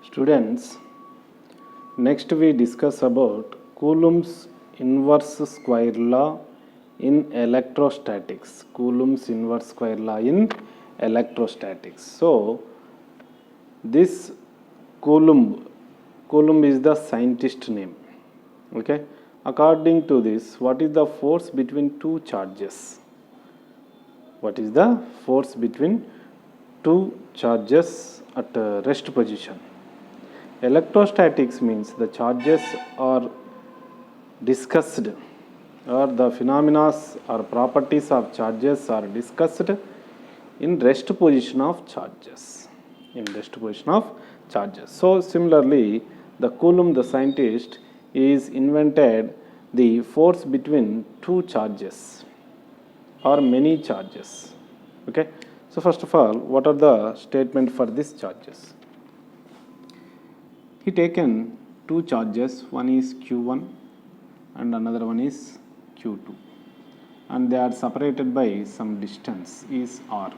Students, next we discuss about Coulomb's inverse square law in electrostatics. Coulomb's inverse square law in electrostatics. So, this Coulomb is the scientist name. Okay. According to this, what is the force between two charges? What is the force between two charges at rest position? Electrostatics means the charges are discussed, or the phenomena or properties of charges are discussed in rest position of charges. So similarly, the Coulomb, the scientist, is invented the force between two charges or many charges. Okay. So first of all, what are the statement for these charges? He taken two charges, one is Q1 and another one is Q2, and they are separated by some distance is R.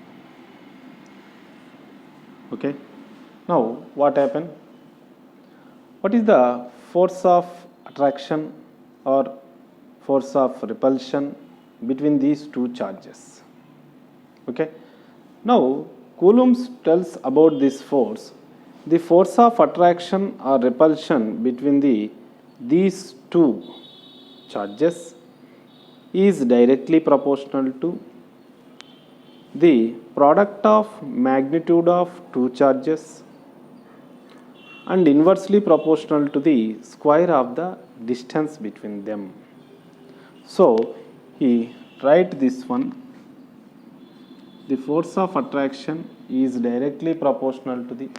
Okay. Now what happened? What is the force of attraction or force of repulsion between these two charges? Okay. Now Coulomb tells about this force. The force of attraction or repulsion between these two charges is directly proportional to the product of magnitude of two charges and inversely proportional to the square of the distance between them. So, he write this one. The force of attraction is directly proportional to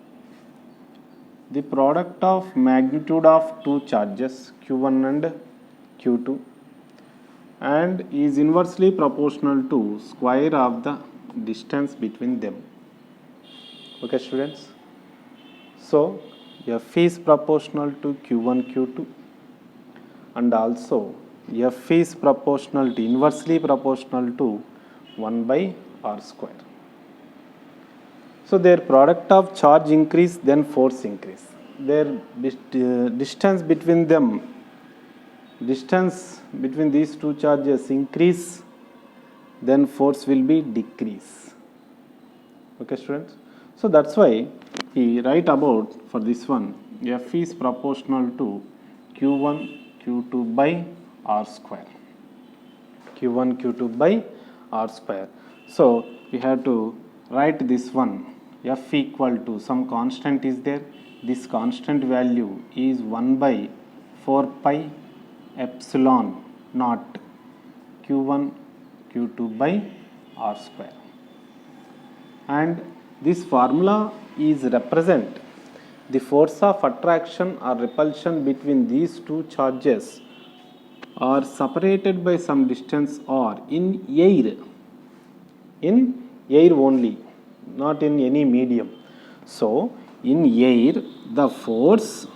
the product of magnitude of two charges Q1 and Q2 and is inversely proportional to square of the distance between them. Okay, students. So, F is proportional to Q1, Q2, and also F is proportional to inversely proportional to 1 by R square. So, their product of charge increase, then force increase. Their distance between these two charges increase, then force will be decrease. Okay, students. So, that's why he write about for this one, F is proportional to Q1, Q2 by R square. Q1, Q2 by R square. So, we have to write this one. F equal to some constant is there. This constant value is 1 by 4 pi epsilon naught Q1 Q2 by R square. And this formula is represent the force of attraction or repulsion between these two charges are separated by some distance r in air only, not in any medium. So, in air, the force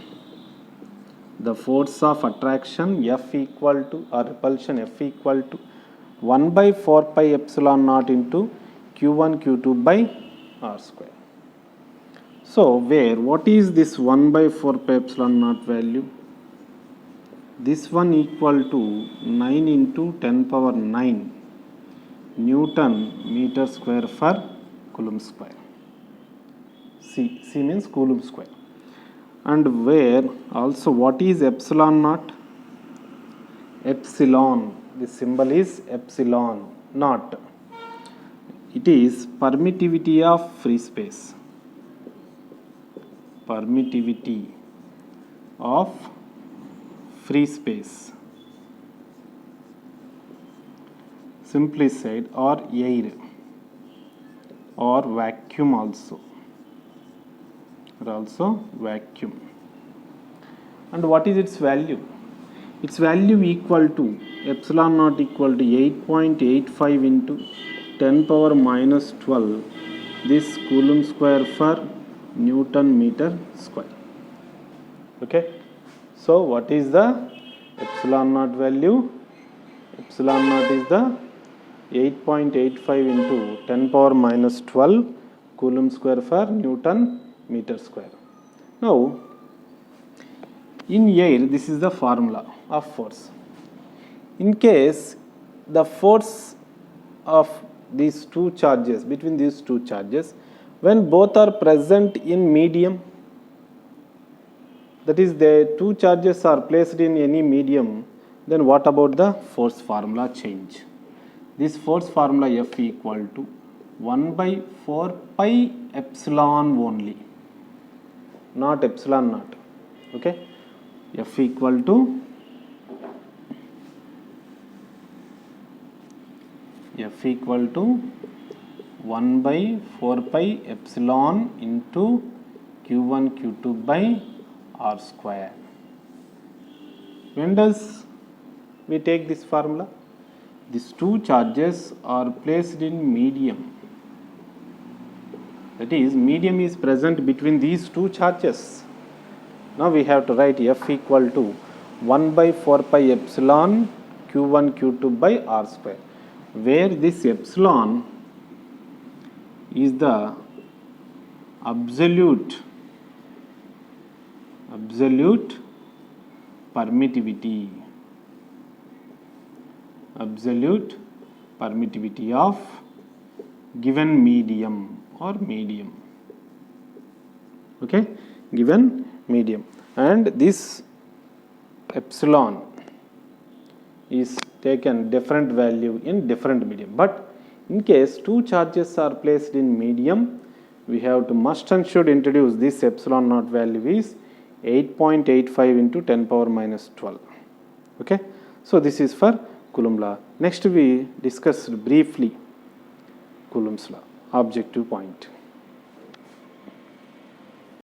of attraction F equal to or repulsion F equal to 1 by 4 pi epsilon naught into Q1 Q2 by R square. So, what is this 1 by 4 pi epsilon naught value? This one equal to 9 into 10 power 9 Newton meter square for Coulomb square. C means Coulomb square. And where also what is epsilon naught? Epsilon, the symbol is epsilon naught. It is permittivity of free space. Permittivity of free space. Simply said, or air or vacuum also. Vacuum. And what is its value? Its value equal to epsilon naught equal to 8.85 into 10 power minus 12 this Coulomb square for Newton meter square. Okay. So, what is the epsilon naught value? Epsilon naught is the 8.85 into 10 power minus 12 Coulomb square for Newton meter square. Now, in air, this is the formula of force. In case the force of these two charges, between these two charges, when both are present in medium, that is, the two charges are placed in any medium, then what about the force formula change? This force formula F equal to 1 by 4 pi epsilon only, not epsilon naught. Okay, F equal to F equal to 1 by 4 pi epsilon into Q1 Q2 by R square. When does we take this formula? These two charges are placed in medium. That is, medium is present between these two charges. Now we have to write F equal to 1 by 4 pi epsilon Q1 Q2 by R square, where this epsilon is the absolute permittivity of given medium or medium. Okay, given medium, and this epsilon is taken different value in different medium. But in case two charges are placed in medium, we have to must and should introduce this epsilon naught value is 8.85 into 10 power minus 12. Okay, so this is for Coulomb law. Next we discussed briefly Coulomb's law, objective point.